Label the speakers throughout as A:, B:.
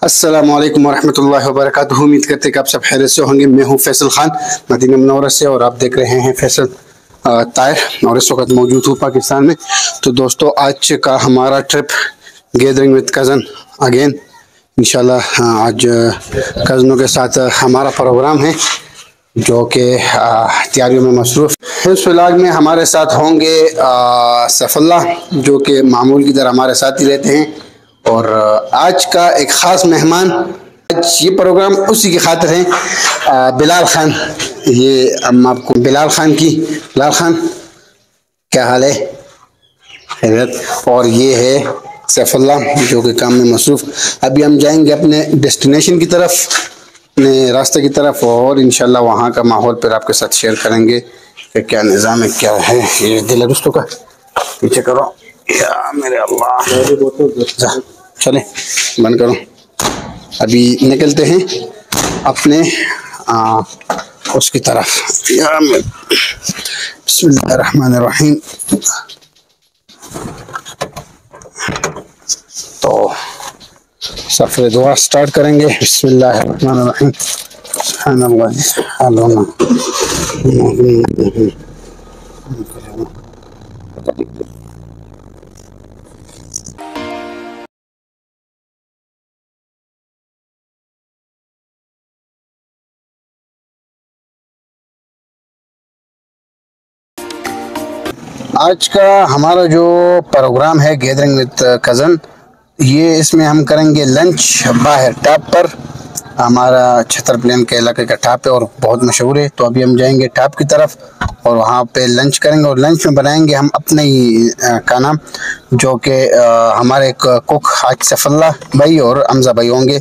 A: अस्सलामुअलैकुम वरहमतुल्लाहि वबरकातुहू। उम्मीद करते हैं कि आप सब खैरियत से होंगे। मैं हूं फैसल खान मदीना मुनव्वरा से और आप देख रहे हैं फैसल तायर और इस वक्त मौजूद हूँ पाकिस्तान में। तो दोस्तों आज का हमारा trip gathering with cousin again इंशाल्लाह। आज कज़नों के साथ हमारा प्रोग्राम है जो कि तैयारियों में मसरूफ़। इस व्लॉग में हमारे साथ होंगे सफ़ल्ला जो कि मामूल की तरह हमारे साथ ही रहते हैं, और आज का एक ख़ास मेहमान। आज ये प्रोग्राम उसी की खातिर है, बिलाल खान। ये हम आपको बिलाल खान क्या हाल है? खैरियत। और ये है सैफुल्ला जो कि काम में मसरूफ़। अभी हम जाएंगे अपने डेस्टिनेशन की तरफ, अपने रास्ते की तरफ, और इंशाल्लाह वहाँ का माहौल फिर आपके साथ शेयर करेंगे कि क्या निज़ाम है, क्या है। ये दिल दोस्तों का पीछे करो या मेरे अल्लाह, चले बंद करो। अभी निकलते हैं अपने उसकी तरफ। या बिस्मिल्लाहिर्रहमानिर्रहीम। तो सफ़र दुआ स्टार्ट करेंगे। बिस्मिल्लाहिर्रहमानिर्रहीम। आज का हमारा जो प्रोग्राम है गैदरिंग विद कज़न, ये इसमें हम करेंगे लंच बाहर टॉप पर। हमारा छतर प्लेन के इलाके का टॉप है और बहुत मशहूर है। तो अभी हम जाएंगे टॉप की तरफ और वहाँ पे लंच करेंगे, और लंच में बनाएंगे हम अपने ही खाना, जो कि हमारे कुक आज सफ़ल्ला भाई और हमजा भाई होंगे।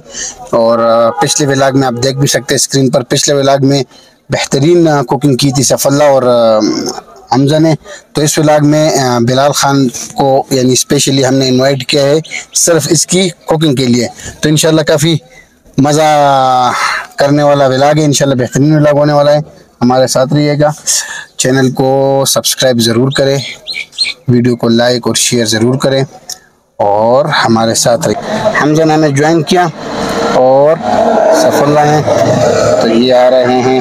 A: और पिछले व्लॉग में आप देख भी सकते हैं स्क्रीन पर, पिछले व्लॉग में बेहतरीन कुकिंग की थी सफ़ल्ला और हमजा ने। तो इस व्लॉग में बिलाल खान को यानी स्पेशली हमने इनवाइट किया है सिर्फ इसकी कुकिंग के लिए। तो इंशाल्लाह काफ़ी मज़ा करने वाला व्लॉग है, इंशाल्लाह बेहतरीन व्लॉग होने वाला है। हमारे साथ रहिएगा, चैनल को सब्सक्राइब ज़रूर करें, वीडियो को लाइक और शेयर ज़रूर करें और हमारे साथ रहिए। हमजा ने हमें ज्वाइन किया और सफ़ल्ला हैं, तो ये आ रहे हैं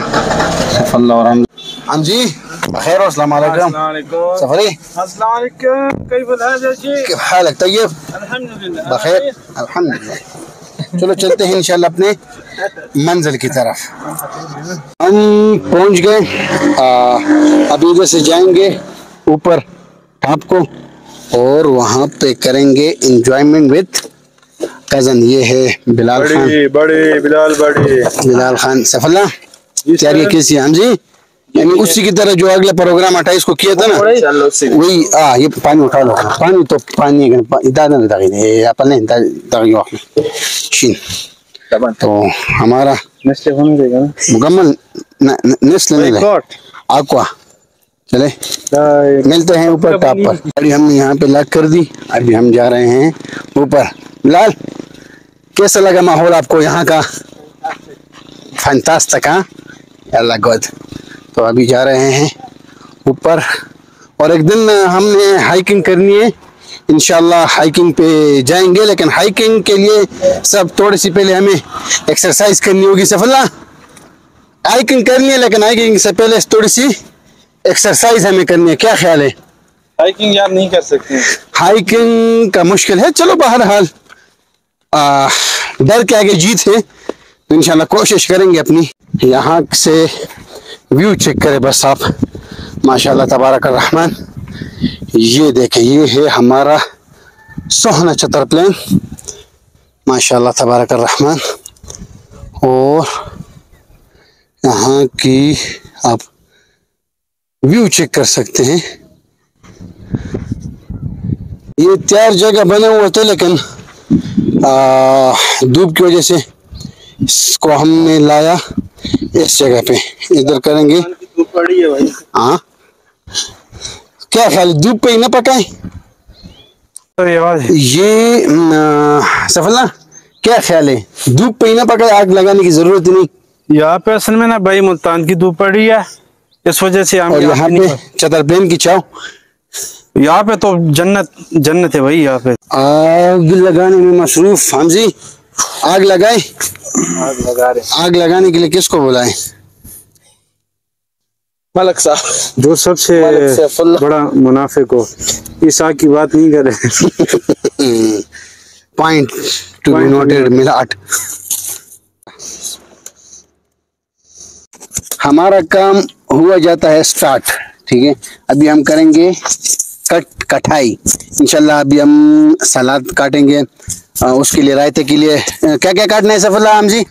A: सफ़ल्ला और हम। हाँ जी, खैर अस्सलाम वालेकुम सफरी।
B: अस्सलाम वालेकुम,
A: कैफ हालक? तैयब
B: अल्हम्दुलिल्लाह
A: बखैर अल्हम्दुलिल्लाह। चलो चलते हैं इंशाल्लाह अपने मंजिल की तरफ। हम पहुंच गए, अभी इधर से जाएंगे ऊपर टॉप को और वहाँ पे करेंगे एंजॉयमेंट विद कज़न। ये है बिलाल खान,
B: बड़े
A: बिलाल खान। सफ़ल्ला तैयारी कैसी है? हाँ जी, यानी उसी की तरह जो अगले प्रोग्राम 28 को किया था ना, वही। ये पानी उठा लो, पानी तो पानी तो हमारा मुकम्मल नेस्ले आक्वा। चले मिलते हैं ऊपर टॉप पर। गाड़ी हमने यहाँ पे लॉक कर दी, अभी हम जा रहे हैं ऊपर। बिलाल कैसा लगा माहौल आपको यहाँ का? फैंटास्टिक। हाँ, अल्लाह गुड। तो अभी जा रहे हैं ऊपर और एक दिन हमने हाइकिंग करनी है, इंशाल्लाह हाइकिंग पे जाएंगे। लेकिन हाइकिंग के लिए सब थोड़ी सी पहले हमें एक्सरसाइज करनी होगी। सफ़ल्ला हाइकिंग करनी है लेकिन हाइकिंग से पहले थोड़ी सी एक्सरसाइज हमें करनी है, क्या ख्याल है?
B: हाइकिंग यार नहीं कर सकते,
A: हाइकिंग का मुश्किल है। चलो बहरहाल डर के आगे जीत है, तो इंशाल्लाह कोशिश करेंगे अपनी। यहाँ से व्यू चेक करें बस आप, माशाल्लाह तबारक रहमान। ये देखें, ये है हमारा सोहना छतर प्लेन, माशाल्लाह तबारक रहमान। और यहाँ की आप व्यू चेक कर सकते हैं। ये 4 जगह बने हुए थे लेकिन धूप की वजह से इसको हमने लाया इस जगह पे। इधर करेंगे।
B: धूप पड़ी है भाई।
A: हाँ, क्या ख्याल, धूप पे ही ना पकाए? ये सफ़ल्ला क्या ख्याल है, धूप पे ही ना पकाए? आग लगाने की जरूरत नहीं।
B: यहाँ पे असल में ना भाई मुल्तान की धूप पड़ी है, इस वजह से हम।
A: और यहाँ पे छतर प्लेन की चाव,
B: यहाँ पे तो जन्नत है भाई। यहाँ पे
A: आग लगाने में मसरूफ। हम जी आग लगाए,
B: आग लगा रहे।
A: आग लगाने के लिए किसको बुलाएं?
B: मलक साहब जो सबसे बड़ा मुनाफिक हो, इस आग की बात नहीं करे।
A: पॉइंट टू बी नोटेड मिलाट। हमारा काम हुआ जाता है स्टार्ट, ठीक है। अभी हम करेंगे कटाई इंशाल्लाह। अभी हम सलाद काटेंगे, उसके लिए रायते के लिए क्या क्या काटना है सफला हम जी?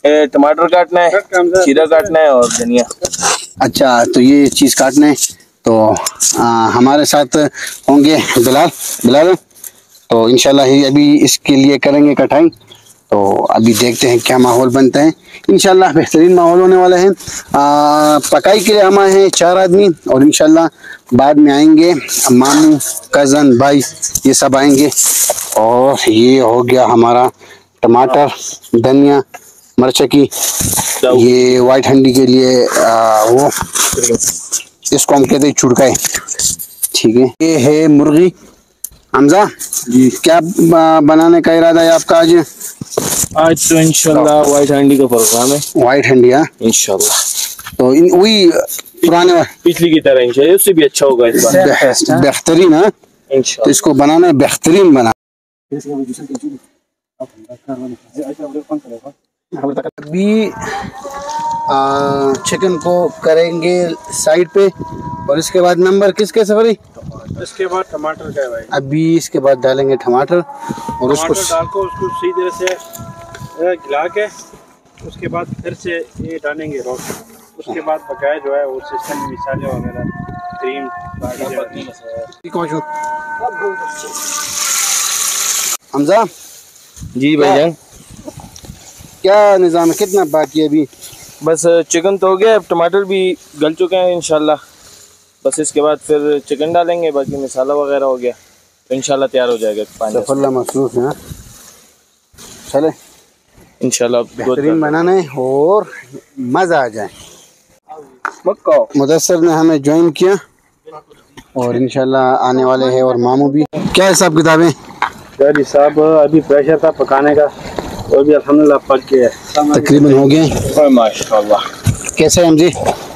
C: टमाटर काटना है, खीरा काटना है और धनिया।
A: अच्छा, तो ये चीज़ काटना है। तो हमारे साथ होंगे बिलाल। तो इंशाल्लाह ही अभी इसके लिए करेंगे कटाई। तो अभी देखते हैं क्या माहौल बनता है। इंशाल्लाह बेहतरीन माहौल होने वाला है। पकाई के लिए हम आए हैं 4 आदमी, और इंशाल्लाह बाद में आएंगे मामू, कज़न, भाई, ये सब आएंगे। और ये हो गया हमारा टमाटर, धनिया, मिर्च की, ये वाइट हंडी के लिए वो इसको हम कहते हैं चुड़काए, ठीक है। ये है मुर्गी। हमजा जी, क्या बनाने का इरादा है आपका आज?
C: आज तो इंशाल्लाह वाइट हंडी का प्रोग्राम है।
A: वाइट हंडी, हाँ
C: इंशाल्लाह।
A: तो वही पुराने
C: पिछली की तरह इंशाल्लाह, उससे भी अच्छा होगा इस बार।
A: बेहतरीन, हाँ
C: इंशाल्लाह।
A: तो इसको बनाना है बेहतरीन बना। अभी चिकन को करेंगे साइड पे, और इसके बाद नंबर किसके सफरी?
B: इसके बाद टमाटर का है भाई।
A: अभी इसके बाद डालेंगे टमाटर, और उसको
B: डाल को उसको सही तरह से गिला के उसके बाद फिर से ये डालेंगे रोस्ट। उसके बाद बकाया जो है वो सिस्टम में मसाले वगैरह, क्रीम,
A: हमजा
C: जी भाईजान,
A: क्या निज़ाम है, कितना बाकी है अभी?
C: बस चिकन तो हो गया, अब टमाटर भी गल चुके हैं इंशाल्लाह। बस इसके बाद फिर चिकन डालेंगे, बाकी मसाला वगैरह हो गया तो इंशाल्लाह तैयार हो जाएगा।
A: सफल्ला मसरूफ है, चले
C: इंशाल्लाह
A: बेहतरीन बनाना है और मज़ा आ जाए। मुदस्सर ने हमें ज्वाइन किया और इंशाल्लाह आने वाले हैं, और मामू भी। क्या हिसाब किताब है?
B: यार साहब अभी प्रेशर था पकाने का, और भी अल्हम्दुलिल्लाह पक गया,
A: तकरीबन हो गए।
C: माशाल्लाह, कैसे
A: हम जी?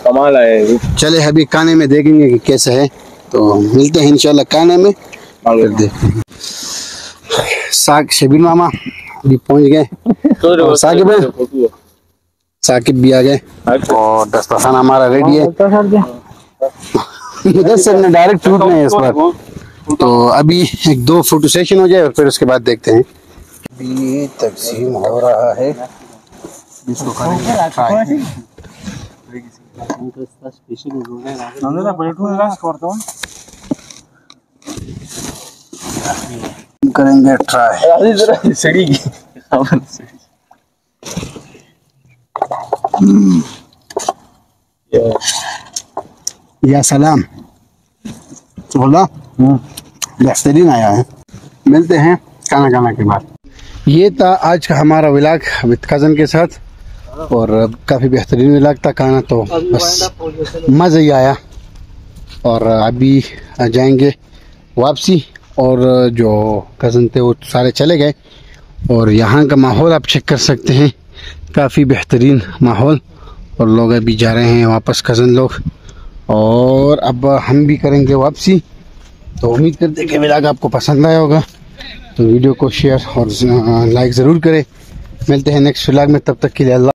C: कमाल आए।
A: चले अभी खाने में देखेंगे कि कैसे है, तो मिलते हैं इंशाल्लाह खाने में, फिर देखते हैं। शबीर मामा भी पहुंच गए, और साकिब भी आ गए, और दस्तरखान हमारा रेडी है। मुदस्सर ने डायरेक्ट टूटना है इस पर, तो अभी 1-2 फोटो सेशन हो जाए और फिर उसके बाद देखते हैं। अभी तकसीम हो रहा है, इसको करेंगे ट्राई। या सलाम, बोला बेहतरीन आया है। मिलते हैं खाना के बाद। ये था आज का हमारा व्लॉग विद कज़न के साथ, और काफ़ी बेहतरीन व्लॉग था। खाना तो बस मज़ा ही आया, और अभी जाएंगे वापसी, और जो कज़न थे वो सारे चले गए। और यहाँ का माहौल आप चेक कर सकते हैं, काफ़ी बेहतरीन माहौल, और लोग अभी जा रहे हैं वापस कज़न लोग, और अब हम भी करेंगे वापसी। तो उम्मीद करते हैं कि व्लॉग आपको पसंद आया होगा, तो वीडियो को शेयर और लाइक ज़रूर करें। मिलते हैं नेक्स्ट व्लॉग में, तब तक के लिए अल्लाह।